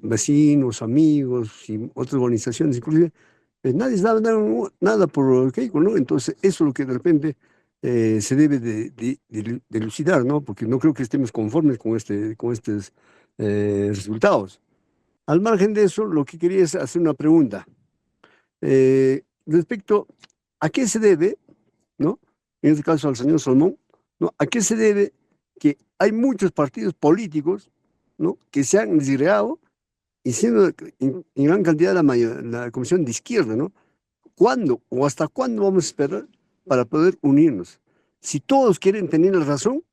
vecinos, amigos y otras organizaciones, inclusive, nadie sabe nada por Keiko, ¿no? Entonces, eso es lo que de repente se debe de elucidar, ¿no? Porque no creo que estemos conformes con estos resultados. Al margen de eso, lo que quería es hacer una pregunta. Respecto a qué se debe, ¿no? En este caso al señor Salmón, ¿no? ¿A qué se debe que hay muchos partidos políticos, ¿no? Que se han disgregado y siendo en gran cantidad la comisión de izquierda, ¿no? ¿Cuándo o hasta cuándo vamos a esperar para poder unirnos? Si todos quieren tener la razón,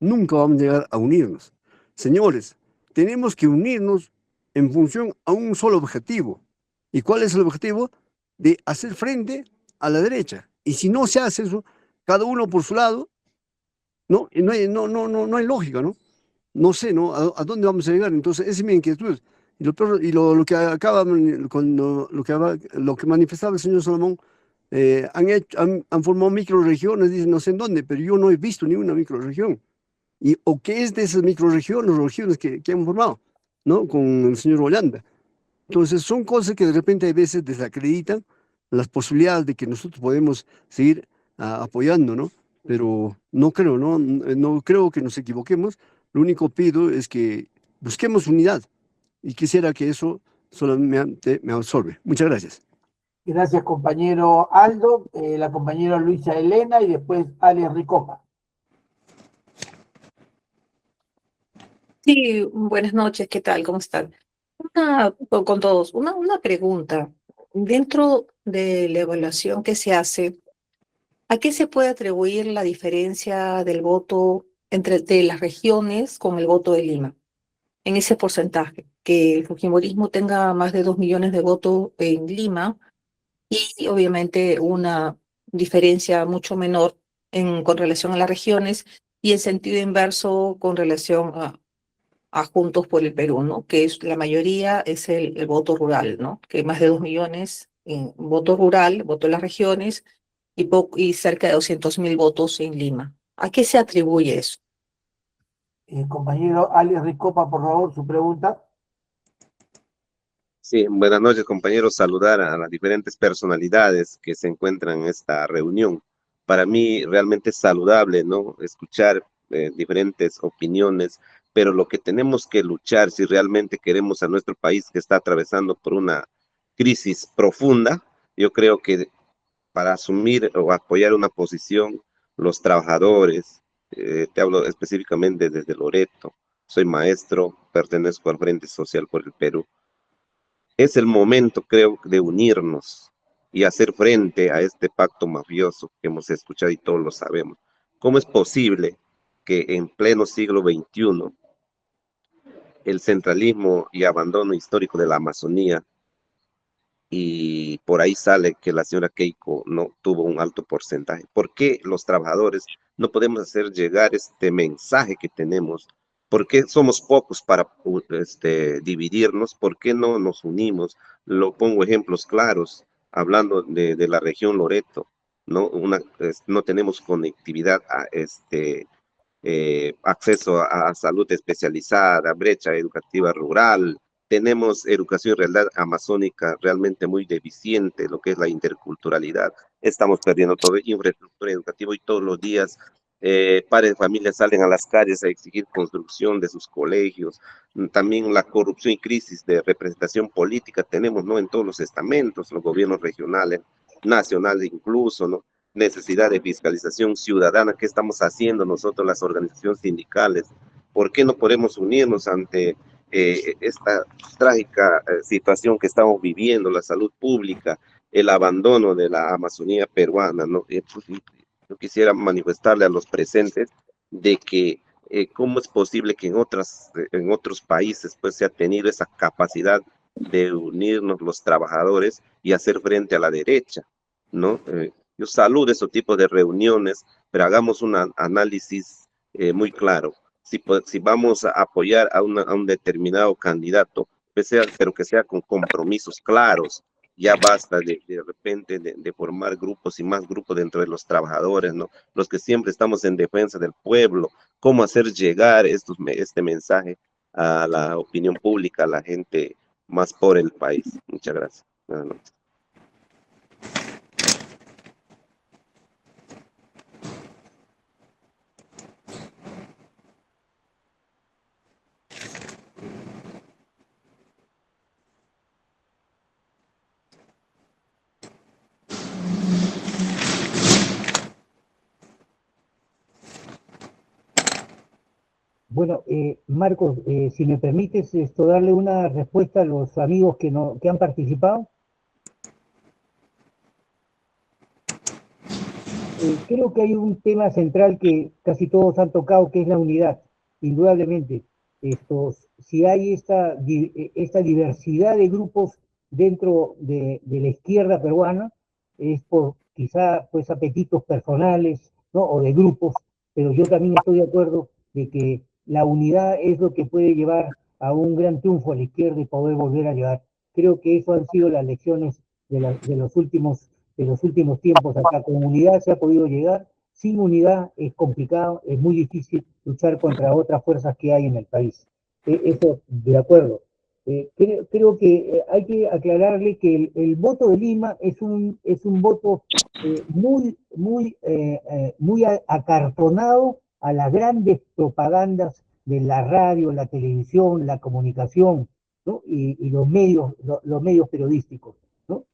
nunca vamos a llegar a unirnos. Señores, tenemos que unirnos en función a un solo objetivo. ¿Y cuál es el objetivo? De hacer frente a la derecha. Y si no se hace eso, cada uno por su lado, ¿no? Y no hay lógica, ¿no? No sé, ¿no? ¿A dónde vamos a llegar? Entonces, esa es mi inquietud. Y lo que acaba, lo que manifestaba el señor Salomón, han formado microregiones, dicen no sé en dónde, pero yo no he visto ni una microregión. ¿O qué es de esas microregiones, regiones que han formado, ¿no? Con el señor Hollanda. Entonces, son cosas que de repente a veces desacreditan las posibilidades de que nosotros podemos seguir apoyando, ¿no? Pero no creo, ¿no? No creo que nos equivoquemos. Lo único que pido es que busquemos unidad y quisiera que eso solamente me absorbe. Muchas gracias. Gracias, compañero Aldo, la compañera Luisa Elena y después Alex Ricopa. Sí, buenas noches, ¿qué tal? ¿Cómo están? Con todos, una pregunta. Dentro de la evaluación que se hace, ¿a qué se puede atribuir la diferencia del voto de las regiones con el voto de Lima? En ese porcentaje, que el fujimorismo tenga más de 2 millones de votos en Lima y obviamente una diferencia mucho menor con relación a las regiones y en sentido inverso con relación a Juntos por el Perú, ¿no? Que es la mayoría es el voto rural, ¿no? Que más de 2 millones en voto rural, voto en las regiones y cerca de 200.000 votos en Lima. ¿A qué se atribuye eso? Compañero Alex Ricopa, por favor, su pregunta. Sí, buenas noches, compañeros. Saludar a las diferentes personalidades que se encuentran en esta reunión. Para mí realmente es saludable, ¿no? Escuchar diferentes opiniones, pero lo que tenemos que luchar si realmente queremos a nuestro país que está atravesando por una crisis profunda, yo creo que para asumir o apoyar una posición, los trabajadores, te hablo específicamente desde Loreto, soy maestro, pertenezco al Frente Social por el Perú. Es el momento, creo, de unirnos y hacer frente a este pacto mafioso que hemos escuchado y todos lo sabemos. ¿Cómo es posible que en pleno siglo XXI el centralismo y abandono histórico de la Amazonía, y por ahí sale que la señora Keiko no tuvo un alto porcentaje? ¿Por qué los trabajadores no podemos hacer llegar este mensaje que tenemos? ¿Por qué somos pocos para dividirnos? ¿Por qué no nos unimos? Lo pongo ejemplos claros, hablando de la región Loreto, ¿no? No tenemos conectividad a acceso a salud especializada, brecha educativa rural, tenemos educación realidad amazónica realmente muy deficiente, lo que es la interculturalidad, estamos perdiendo toda infraestructura educativa y todos los días padres de familia salen a las calles a exigir construcción de sus colegios, también la corrupción y crisis de representación política tenemos, ¿no? En todos los estamentos, los gobiernos regionales, nacionales incluso, ¿no? Necesidad de fiscalización ciudadana. ¿Qué estamos haciendo nosotros, las organizaciones sindicales? ¿Por qué no podemos unirnos ante esta trágica situación que estamos viviendo, la salud pública, el abandono de la Amazonía peruana, ¿no? Pues, yo quisiera manifestarle a los presentes de que cómo es posible que en otros países pues se ha tenido esa capacidad de unirnos los trabajadores y hacer frente a la derecha, ¿no? Yo saludo esos tipos de reuniones, pero hagamos un análisis muy claro. Si vamos a apoyar a un determinado candidato, pero que sea con compromisos claros, ya basta de repente de formar grupos y más grupos dentro de los trabajadores, ¿no? Los que siempre estamos en defensa del pueblo, cómo hacer llegar este mensaje a la opinión pública, a la gente más por el país. Muchas gracias. Buenas noches. Bueno, Marcos, si me permites darle una respuesta a los amigos que han participado. Creo que hay un tema central que casi todos han tocado, que es la unidad. Indudablemente, si hay esta diversidad de grupos dentro de la izquierda peruana, es por quizá pues apetitos personales, ¿no? O de grupos, pero yo también estoy de acuerdo de que la unidad es lo que puede llevar a un gran triunfo a la izquierda y poder volver a llegar. Creo que eso han sido las lecciones de los últimos tiempos acá. Con unidad se ha podido llegar, sin unidad es complicado, es muy difícil luchar contra otras fuerzas que hay en el país. Eso, de acuerdo. Creo que hay que aclararle que el voto de Lima es un voto muy acartonado a las grandes propagandas de la radio, la televisión, la comunicación, ¿no? Y los medios periodísticos, ¿no?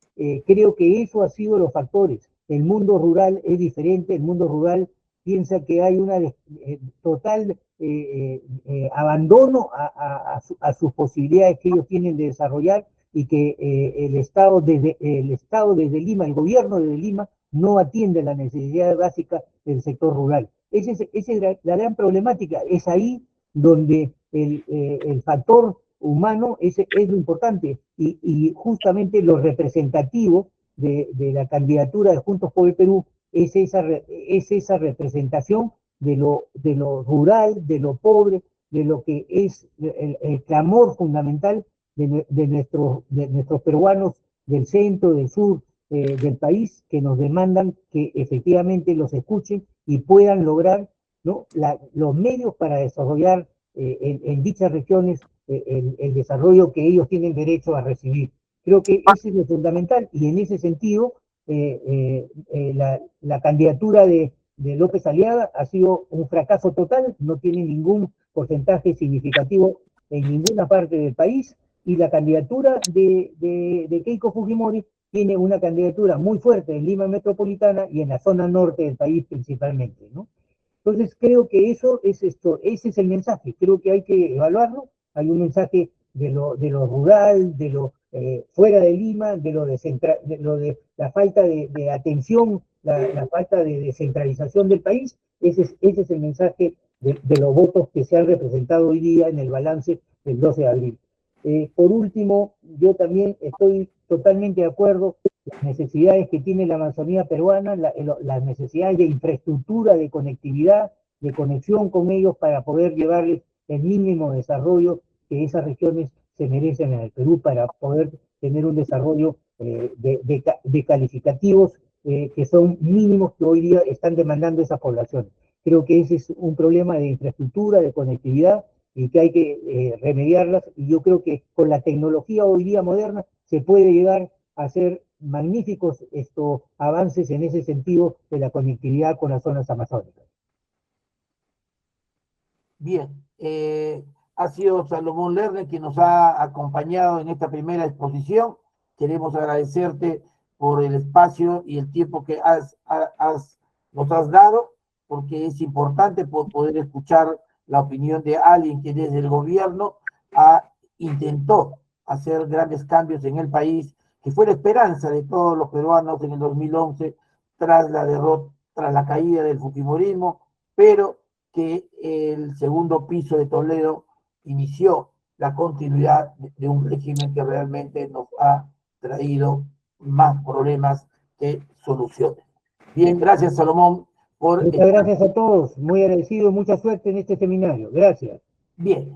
Creo que eso ha sido los factores. El mundo rural es diferente, el mundo rural piensa que hay una total abandono a sus posibilidades que ellos tienen de desarrollar y que el Estado desde Lima, el gobierno desde Lima, no atiende las necesidades básicas del sector rural. Esa es la gran problemática. Es ahí donde el factor humano es lo importante y justamente lo representativo de la candidatura de Juntos por el Perú es esa representación de lo rural, de lo pobre, de lo que es el clamor fundamental de nuestros peruanos del centro, del sur, del país, que nos demandan que efectivamente los escuchen y puedan lograr, ¿no? Los medios para desarrollar en dichas regiones el desarrollo que ellos tienen derecho a recibir. Creo que eso es lo fundamental y en ese sentido la candidatura de López Aliaga ha sido un fracaso total, no tiene ningún porcentaje significativo en ninguna parte del país, y la candidatura de Keiko Fujimori tiene una candidatura muy fuerte en Lima Metropolitana y en la zona norte del país principalmente, ¿no? Entonces creo que eso es ese es el mensaje, creo que hay que evaluarlo, hay un mensaje de lo rural, de lo fuera de Lima, de de la falta de atención, la falta de descentralización del país, ese es el mensaje de los votos que se han representado hoy día en el balance del 12 de abril. Por último, yo también estoy totalmente de acuerdo las necesidades que tiene la Amazonía peruana, las necesidades de infraestructura, de conectividad, de conexión con ellos para poder llevarles el mínimo desarrollo que esas regiones se merecen en el Perú para poder tener un desarrollo de calificativos que son mínimos que hoy día están demandando esas poblaciones. Creo que ese es un problema de infraestructura, de conectividad, y que hay que remediarlas, y yo creo que con la tecnología hoy día moderna se puede llegar a hacer magníficos avances en ese sentido de la conectividad con las zonas amazónicas. Bien, ha sido Salomón Lerner quien nos ha acompañado en esta primera exposición. Queremos agradecerte por el espacio y el tiempo que nos has dado, porque es importante poder escuchar la opinión de alguien que desde el gobierno intentó hacer grandes cambios en el país, que fue la esperanza de todos los peruanos en el 2011, tras la caída del fujimorismo, pero que el segundo piso de Toledo inició la continuidad de un régimen que realmente nos ha traído más problemas que soluciones. Bien, gracias Salomón. Muchas gracias a todos, muy agradecido, mucha suerte en este seminario. Gracias. Bien.